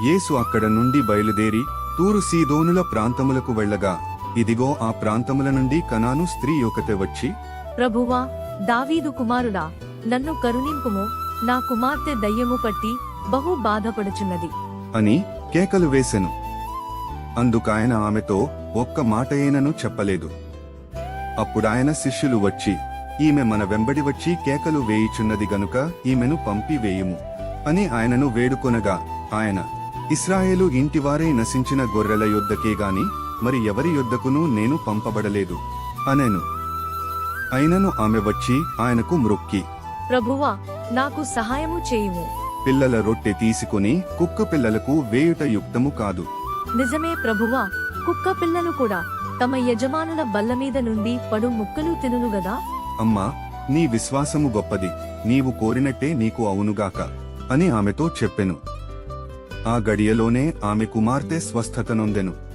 యేసు అక్కడ నుండి బయలుదేరి తూరు సీదోనుల ప్రాంతములకు వెళ్ళగా ఇదిగో ఆ ప్రాంతముల నుండి కనాను స్త్రీ ఒకతే వచ్చి, ప్రభువా, దావీదు కుమారుడా, నన్ను కరుణింపుము, నా కుమార్తె దయ్యము పట్టి బహు బాధపడుచున్నది అని కేకలు వేసెను. అందుకాయన ఆమెతో ఒక్క మాటయేనను చెప్పలేదు. అప్పుడాయన శిష్యులు వచ్చి, ఈమె మన వెంబడి వచ్చి కేకలు వేయుచున్నది గనుక ఈమెను పంపివేయుము అని ఆయనను వేడుకొనగా, ఆయన, ఇశ్రాయేలు ఇంటివారై నశించిన గొర్రెల యొద్దకే గాని మరి ఎవరి యొద్దకునూ నేను పంపబడలేదు అనెను. అయినను ఆమె వచ్చి ఆయనకు మ్రొక్కి, ప్రభువా, నాకు సహాయము చేయుము. పిల్లల రొట్టె తీసుకుని కుక్క పిల్లలకు వేయుట యుక్తము కాదు. నిజమే ప్రభువా, కుక్క పిల్లలు కూడా తమ యజమానుల బల్లమీద నుండి పడు ముక్కలు తినునుగదా. అమ్మా, నీ విశ్వాసము గొప్పది, నీవు కోరినట్టే నీకు అవునుగాక అని ఆమెతో చెప్పెను. ఆ గడియలోనే ఆమె కుమార్తె స్వస్థత నొందెను.